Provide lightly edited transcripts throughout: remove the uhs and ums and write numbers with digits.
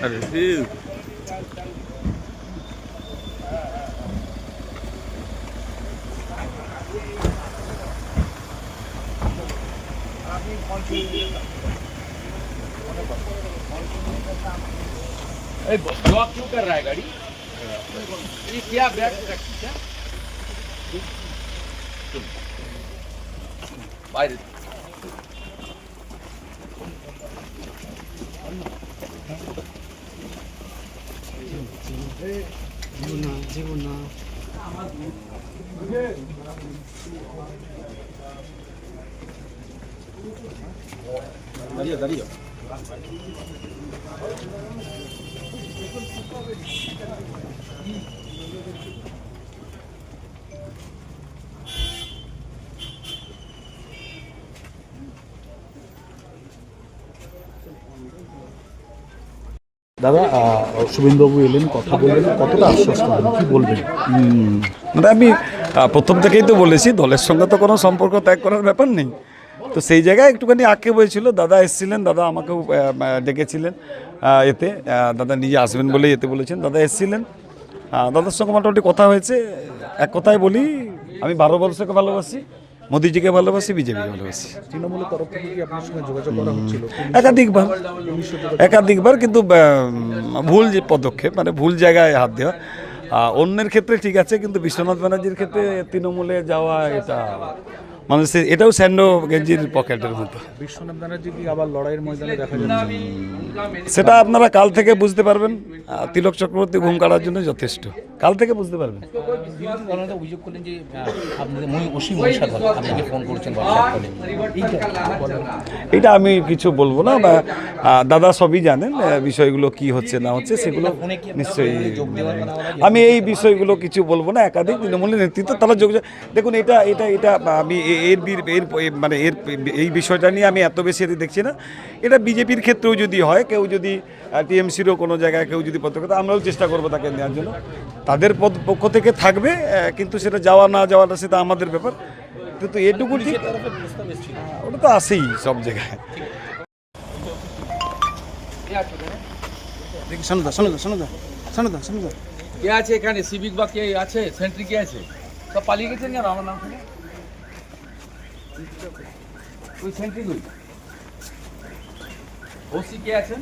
अरे फिर ब्लॉक क्यों कर रहा है गाड़ी? ये क्या बैग रखी क्या? बाहर दाঁড়িয়ে দাঁড়িয়ে দাদা শুভেন্দুবাবু এলেন, কথা বললেন, কতটা আশ্বাস করলেন, কি বলবেন? মানে আমি প্রথম থেকেই তো বলেছি দলের সঙ্গে তো কোনো সম্পর্ক ত্যাগ করার ব্যাপার নেই। তো সেই জায়গায় একটুখানি আঁকে বলেছিল, দাদা এসেছিলেন, দাদা আমাকেও ডেকেছিলেন এতে, দাদা নিজে আসবেন বলেই এতে বলেছেন, দাদা এসেছিলেন, দাদার সঙ্গে মোটামুটি কথা হয়েছে। এক কথায় বলি, আমি ভারতবর্ষকে ভালোবাসি, মোদিজিকে ভালোবাসি, বিজেপিকে ভালোবাসি। তৃণমূলের তরফ থেকে কি আপনার সঙ্গে যোগাযোগ করা হচ্ছিল? একাধিকবার কিন্তু ভুল যে পদক্ষেপ, মানে ভুল জায়গায় হাত দেওয়া। অন্যের ক্ষেত্রে ঠিক আছে, কিন্তু বিশ্বনাথ ব্যানার্জির ক্ষেত্রে তৃণমূলে যাওয়া এটা মানে এটাও স্যান্ডো গেঞ্জির পকেটের মতো। বিশ্বনাথ ব্যানার্জি কি আবার লড়াইয়ের ময়দানে দেখা যাচ্ছে? সেটা আপনারা কাল থেকে বুঝতে পারবেন। তিলক চক্রবর্তী ঘুম কাটার জন্য যথেষ্ট, কাল থেকে বুঝতে পারবেন। অভিযোগ করলেন যে আপনাদের অসীম আপনাকে ফোন করেছেন এটা আমি কিছু বলবো না, বা দাদা সবই জানেন বিষয়গুলো কি হচ্ছে না হচ্ছে, সেগুলো নিশ্চয়ই আমি এই বিষয়গুলো কিছু বলবো না। একাধিক তৃণমূলের নেতৃত্ব তারা যোগ, দেখুন এটা এটা এটা আমি মানে এই বিষয়টা নিয়ে আমি এত বেশি দেখছি না। এটা বিজেপির ক্ষেত্রেও যদি হয়, কেউ যদি টিএমসিরও কোনো জায়গায় কেউ যদি পদক্ষেপ, আমরাও চেষ্টা করবো তাকে নেওয়ার জন্য, তাদের পক্ষ থেকে থাকবে, কিন্তু সেটা যাওয়া না যাওয়াটা সেটা আমাদের ব্যাপার। কিন্তু এটুকু ঠিক, ওটা তো আসেই সব জায়গায়। কে আছে এখানে? সিভিক বা কে আছে? সেন্ট্রি কে আছে? সব পালিয়ে গেছেন কেন আমার নাম শুনে? ওই সেন্ট্রি কই? ওসি কে আছেন?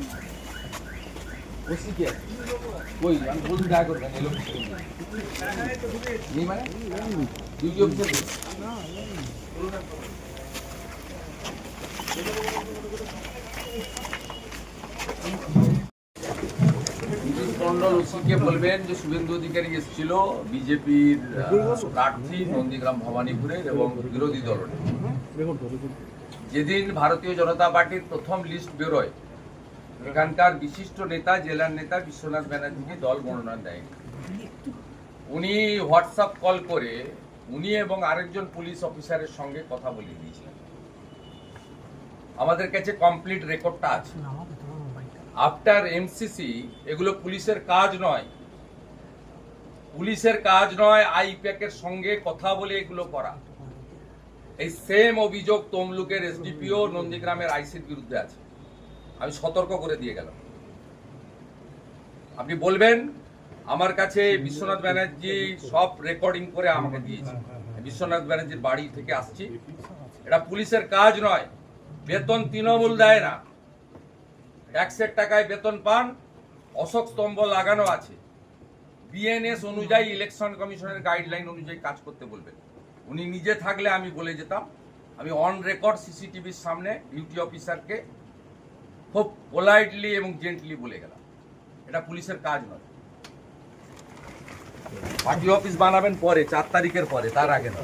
ওসি কে আছে? ওই আমি বলছি দেখা করবেন এলো নেই মানে ডিউটি অফিসার ওসিকে বলবেন যে শুভেন্দু অধিকারী এসেছিল বিজেপির প্রার্থী নন্দীগ্রাম ভবানীপুরের এবং বিরোধী দলের। যেদিন ভারতীয় জনতা পার্টির প্রথম লিস্ট বেরোয়, এখানকার বিশিষ্ট নেতা, জেলার নেতা বিশ্বনাথ ব্যানার্জিকে দল মনোনয়ন দেয়নি। উনি হোয়াটসঅ্যাপ কল করে উনি এবং আরেকজন পুলিশ অফিসারের সঙ্গে কথা বলে দিয়েছিলেন। আমাদের কাছে কমপ্লিট রেকর্ডটা আছে। আফটার এমসিসি এগুলো পুলিশের কাজ নয়, পুলিশের কাজ নয় আইপ্যাকের সঙ্গে কথা বলে এগুলো করা। এই সেম অভিযোগ তমলুকের এসডিপিও নন্দীগ্রামের আইসির বিরুদ্ধে আছে। আমি সতর্ক করে দিয়ে গেলাম। আপনি বলবেন আমার কাছে বিশ্বনাথ ব্যানার্জি সব রেকর্ডিং করে আমাকে দিয়েছে, বিশ্বনাথ ব্যানার্জির বাড়ি থেকে আসছি। এটা পুলিশের কাজ নয়, বেতন তৃণমূল দেয় না, ট্যাক্সের টাকায় বেতন পান, অশোক স্তম্ভ লাগানো আছে। বিএনএস অনুযায়ী, ইলেকশন কমিশনের গাইডলাইন অনুযায়ী কাজ করতে বলবেন। উনি নিজে থাকলে আমি বলে যেতাম। আমি অন রেকর্ড সিসিটিভির সামনে ডিউটি অফিসারকে খুব পোলাইটলি এবং জেন্টলি বলে গেলাম, এটা পুলিশের কাজ নয়। পার্টি অফিস বানাবেন পরে, 4 তারিখের পরে, তার আগে না।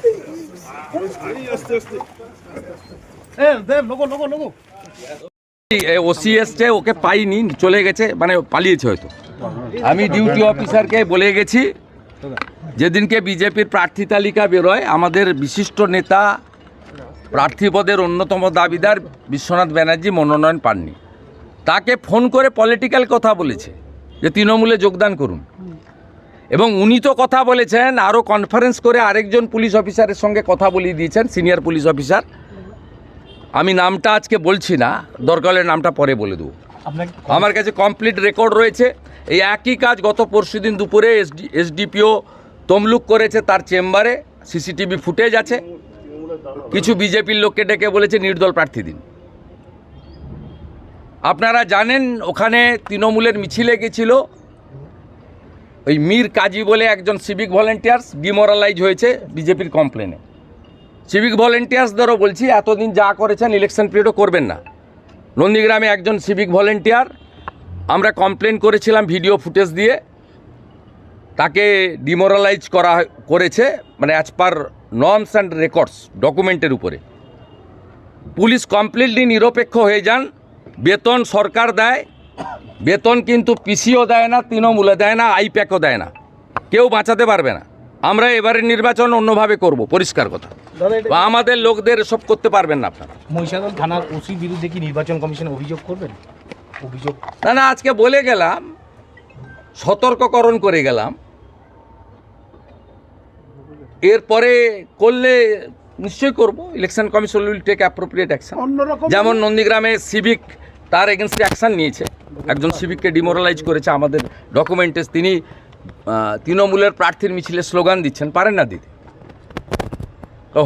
ওসি এসছে, ওকে পাইনি, চলে গেছে, মানে পালিয়েছে হয়তো। আমি ডিউটি অফিসারকে বলে গেছি, যেদিনকে বিজেপির প্রার্থী তালিকা বেরোয়, আমাদের বিশিষ্ট নেতা প্রার্থী পদের অন্যতম দাবিদার বিশ্বনাথ ব্যানার্জি মনোনয়ন পাননি। তাকে ফোন করে পলিটিক্যাল কথা বলেছে যে তৃণমূলে যোগদান করুন, এবং উনি তো কথা বলেছেন, আরও কনফারেন্স করে আরেকজন পুলিশ অফিসারের সঙ্গে কথা বলিয়ে দিয়েছেন, সিনিয়র পুলিশ অফিসার। আমি নামটা আজকে বলছি না, দরকার হলে নামটা পরে বলে দেবো। আমার কাছে কমপ্লিট রেকর্ড রয়েছে। এই একই কাজ গত পরশুদিন দুপুরে এসডিপিও তমলুক করেছে, তার চেম্বারে সিসিটিভি ফুটেজ আছে। কিছু বিজেপির লোককে ডেকে বলেছে নির্দল প্রার্থী দিন। আপনারা জানেন ওখানে তৃণমূলের মিছিলে গেছিল, ওই মীর কাজী বলে একজন সিভিক ভলেন্টিয়ার্স ডিমোরালাইজ হয়েছে বিজেপির কমপ্লেনে। সিভিক ভলেন্টিয়ার্সদেরও বলছি এতদিন যা করেছেন ইলেকশন পিরিয়ডও করবেন না। নন্দীগ্রামে একজন সিভিক ভলেন্টিয়ার আমরা কমপ্লেন করেছিলাম ভিডিও ফুটেজ দিয়ে, তাকে ডিমোরালাইজ করেছে মানে as per norms and records ডকুমেন্টের উপরে। পুলিশ কমপ্লিটলি নিরপেক্ষ হয়ে যান। বেতন সরকার দেয়, বেতন কিন্তু পিসিও দেয় না, তৃণমূলে দেয় না, আইপ্যাকও দেয় না, কেউ বাঁচাতে পারবে না। আমরা এবারের নির্বাচন অন্যভাবে করব, পরিষ্কার কথা। বা আমাদের লোকদের সব করতে পারবেন না আপনারা। মহিষাদল থানার ওসির বিরুদ্ধে কি নির্বাচন কমিশনে অভিযোগ করবেন? অভিযোগ না, আজকে বলে গেলাম, সতর্ককরণ করে গেলাম, এরপরে করলে নিশ্চয়ই করব। Election commission will take appropriate action. যেমন নন্দীগ্রামে সিভিক তার এগেনস্টে অ্যাকশন নিয়েছে, একজন সিভিককে ডিমোরালাইজ করেছে আমাদের ডকুমেন্টেস। তিনি তৃণমূলের প্রার্থীর মিছিলে স্লোগান দিচ্ছেন, পারেন না দিতে।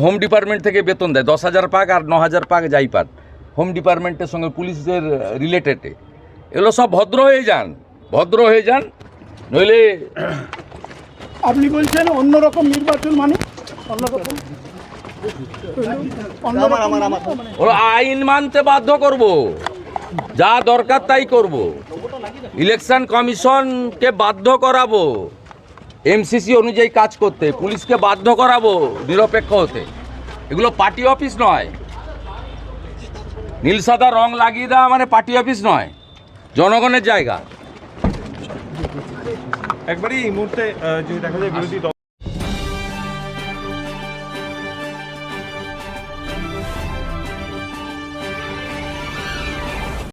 হোম ডিপার্টমেন্ট থেকে বেতন দেয় 10,000 পাক আর 9,000 পাক যাই পান, হোম ডিপার্টমেন্টের সঙ্গে পুলিশের রিলেটেডে। এগুলো সব ভদ্র হয়ে যান, ভদ্র হয়ে যান, নইলে আপনি বলছেন অন্যরকম নির্বাচন মানে অন্যরকম ওরা আইন মানতে বাধ্য করব, যা দরকার তাই করব। ইলেকশন কমিশনকে বাধ্য করাবো এমসিসি অনুযায়ী কাজ করতে, পুলিশকে বাধ্য করাবো নিরপেক্ষ হতে। এগুলো পার্টি অফিস নয়, নীল সাদা রং লাগিয়ে দেওয়া মানে পার্টি অফিস নয়, জনগণের জায়গা। একবারই এই মুহূর্তে যদি দেখা যায় বিরোধী দল